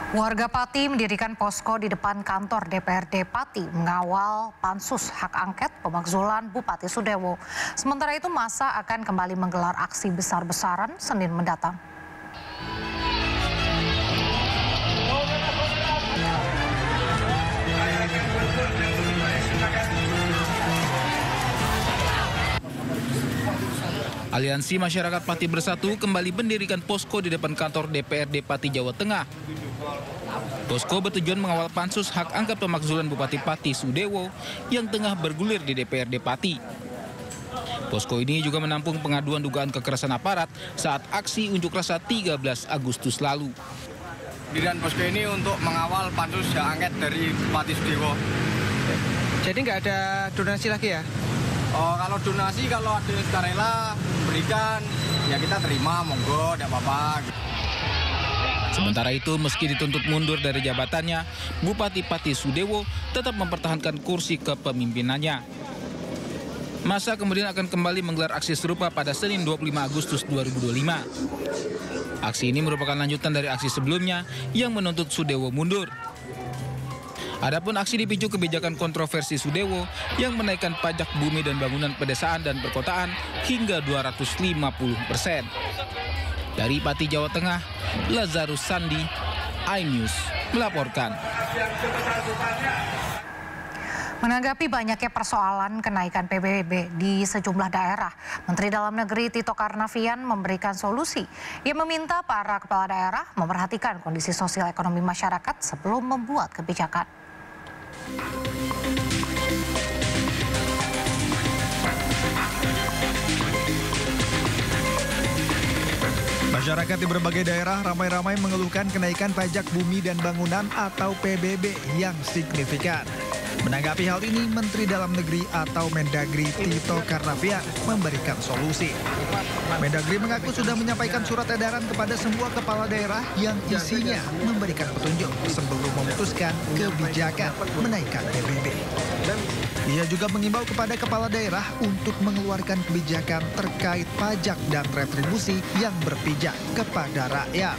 Warga Pati mendirikan posko di depan kantor DPRD Pati mengawal pansus hak angket pemakzulan Bupati Sudewo. Sementara itu massa akan kembali menggelar aksi besar-besaran Senin mendatang. Aliansi Masyarakat Pati Bersatu kembali mendirikan posko di depan kantor DPRD Pati, Jawa Tengah. Posko bertujuan mengawal pansus hak angket pemakzulan Bupati Pati Sudewo yang tengah bergulir di DPRD Pati. Posko ini juga menampung pengaduan dugaan kekerasan aparat saat aksi unjuk rasa 13 Agustus lalu. Pendirian posko ini untuk mengawal pansus hak angket dari Bupati Sudewo. Jadi nggak ada donasi lagi ya? Oh, kalau donasi, kalau ada yang sukarela berikan, ya kita terima, monggo, tidak apa-apa. Sementara itu, meski dituntut mundur dari jabatannya, Bupati Pati Sudewo tetap mempertahankan kursi kepemimpinannya. Massa kemudian akan kembali menggelar aksi serupa pada Senin 25 Agustus 2025. Aksi ini merupakan lanjutan dari aksi sebelumnya yang menuntut Sudewo mundur. Adapun aksi dipicu kebijakan kontroversi Sudewo yang menaikkan pajak bumi dan bangunan pedesaan dan perkotaan hingga 250%. Dari Pati, Jawa Tengah, Lazarus Sandi, iNews melaporkan. Menanggapi banyaknya persoalan kenaikan PBB di sejumlah daerah, Menteri Dalam Negeri Tito Karnavian memberikan solusi. Ia meminta para kepala daerah memperhatikan kondisi sosial ekonomi masyarakat sebelum membuat kebijakan. Masyarakat di berbagai daerah ramai-ramai mengeluhkan kenaikan pajak bumi dan bangunan atau PBB yang signifikan. Menanggapi hal ini, Menteri Dalam Negeri atau Mendagri Tito Karnavian memberikan solusi. Mendagri mengaku sudah menyampaikan surat edaran kepada semua kepala daerah yang isinya memberikan petunjuk sebelum memutuskan kebijakan menaikkan PBB. Ia juga mengimbau kepada kepala daerah untuk mengeluarkan kebijakan terkait pajak dan retribusi yang berpijak kepada rakyat.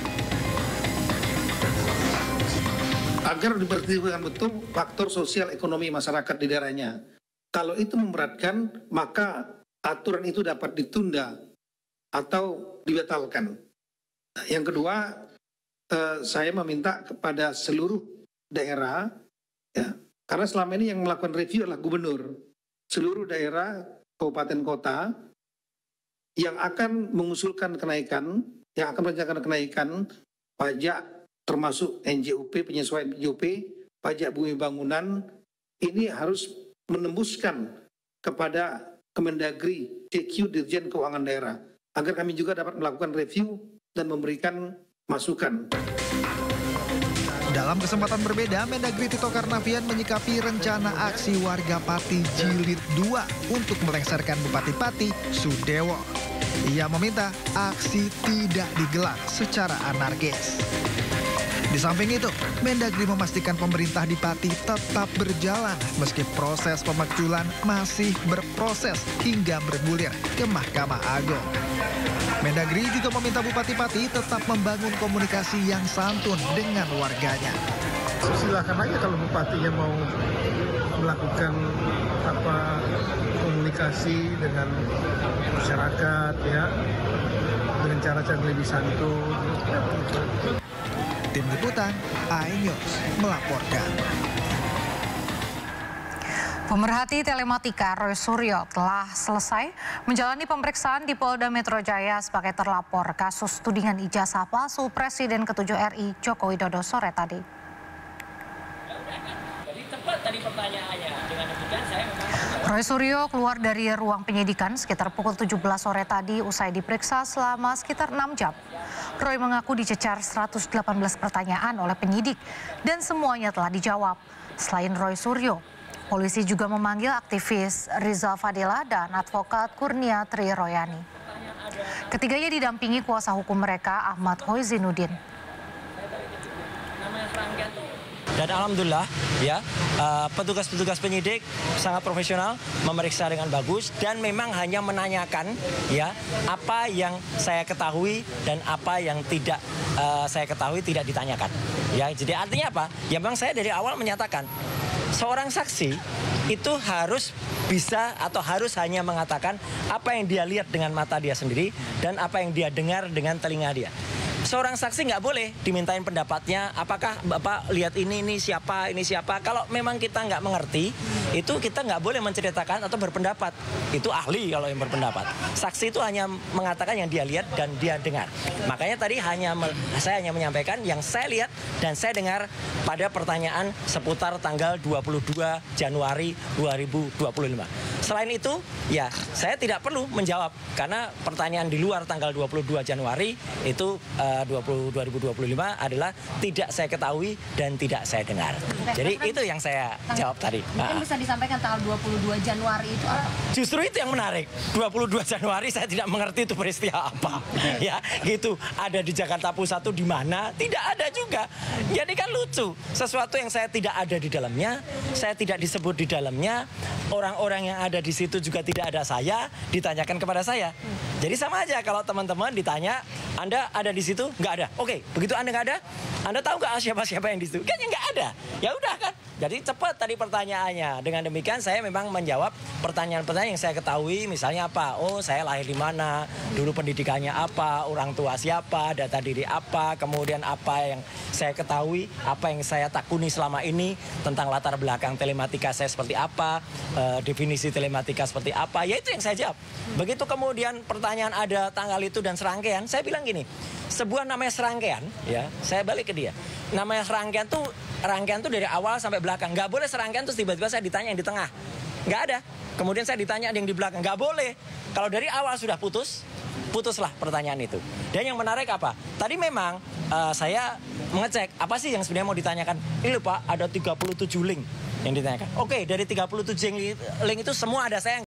Agar diperhatikan betul faktor sosial ekonomi masyarakat di daerahnya. Kalau itu memberatkan, maka aturan itu dapat ditunda atau dibatalkan. Yang kedua, saya meminta kepada seluruh daerah, ya, karena selama ini yang melakukan review adalah gubernur. Seluruh daerah, kabupaten kota, yang akan mengusulkan kenaikan, yang akan merencanakan kenaikan pajak, termasuk NJUP, penyesuaian NJUP, pajak bumi bangunan, ini harus menembuskan kepada Kemendagri, DQ, Dirjen Keuangan Daerah, agar kami juga dapat melakukan review dan memberikan masukan. Dalam kesempatan berbeda, Mendagri Tito Karnavian menyikapi rencana aksi warga Pati Jilid 2 untuk melengsarkan Bupati Pati Sudewo. Ia meminta aksi tidak digelar secara anarkis. Di samping itu, Mendagri memastikan pemerintah di Pati tetap berjalan meski proses pemakzulan masih berproses hingga bergulir ke Mahkamah Agung. Mendagri juga meminta Bupati Pati tetap membangun komunikasi yang santun dengan warganya. Silakan aja kalau bupatinya mau melakukan komunikasi dengan masyarakat ya dengan cara-cara lebih santun. Tim Liputan iNews melaporkan. Pemerhati telematika Roy Suryo telah selesai menjalani pemeriksaan di Polda Metro Jaya sebagai terlapor kasus tudingan ijazah palsu Presiden ke-7 RI Joko Widodo sore tadi. Jadi tepat tadi pertanyaannya. Dengan demikian saya Roy Suryo keluar dari ruang penyidikan sekitar pukul 17 sore tadi usai diperiksa selama sekitar 6 jam. Roy mengaku dicecar 118 pertanyaan oleh penyidik dan semuanya telah dijawab. Selain Roy Suryo, polisi juga memanggil aktivis Rizal Fadila dan advokat Kurnia Triroyani. Ketiganya didampingi kuasa hukum mereka Ahmad Hoizinuddin. Dan alhamdulillah ya petugas-petugas penyidik sangat profesional, memeriksa dengan bagus dan memang hanya menanyakan ya apa yang saya ketahui dan apa yang tidak saya ketahui tidak ditanyakan. Ya, jadi artinya apa? Ya memang saya dari awal menyatakan seorang saksi itu harus bisa atau harus hanya mengatakan apa yang dia lihat dengan mata dia sendiri dan apa yang dia dengar dengan telinga dia. Seorang saksi nggak boleh dimintain pendapatnya, apakah Bapak lihat ini siapa. Kalau memang kita nggak mengerti, itu kita nggak boleh menceritakan atau berpendapat. Itu ahli kalau yang berpendapat. Saksi itu hanya mengatakan yang dia lihat dan dia dengar. Makanya tadi saya hanya menyampaikan yang saya lihat dan saya dengar pada pertanyaan seputar tanggal 22 Januari 2025. Selain itu, ya saya tidak perlu menjawab karena pertanyaan di luar tanggal 22 Januari itu 2025 adalah tidak saya ketahui dan tidak saya dengar. Jadi itu yang saya jawab tadi. Mungkin bisa disampaikan tanggal 22 Januari itu apa? Justru itu yang menarik. 22 Januari saya tidak mengerti itu peristiwa apa. Ya, gitu. Ada di Jakarta Pusat itu di mana? Tidak ada juga. Jadi kan lucu. Sesuatu yang saya tidak ada di dalamnya, saya tidak disebut di dalamnya, orang-orang yang ada di situ juga tidak ada saya, ditanyakan kepada saya. Jadi sama aja kalau teman-teman ditanya, Anda ada di situ? Nggak ada. Oke, begitu Anda nggak ada, Anda tahu nggak siapa-siapa yang di situ? Kayaknya nggak ada. Ya udah kan. Jadi cepat tadi pertanyaannya. Dengan demikian saya memang menjawab pertanyaan-pertanyaan yang saya ketahui. Misalnya apa? Oh, saya lahir di mana? Dulu pendidikannya apa? Orang tua siapa? Data diri apa? Kemudian apa yang saya ketahui? Apa yang saya takuni selama ini? Tentang latar belakang telematika saya seperti apa? Definisi telematika seperti apa? Ya itu yang saya jawab. Begitu kemudian pertanyaan ada tanggal itu dan serangkaian, saya bilang gini, sebuah namanya serangkaian, ya, saya balik ke dia. Namanya serangkaian tuh dari awal sampai belakang. Nggak boleh serangkaian terus tiba-tiba saya ditanya yang di tengah. Nggak ada. Kemudian saya ditanya yang di belakang. Nggak boleh. Kalau dari awal sudah putuslah pertanyaan itu. Dan yang menarik apa? Tadi memang saya mengecek apa sih yang sebenarnya mau ditanyakan. Ini loh Pak, ada 37 link yang ditanyakan. Oke, dari 37 link itu semua ada saya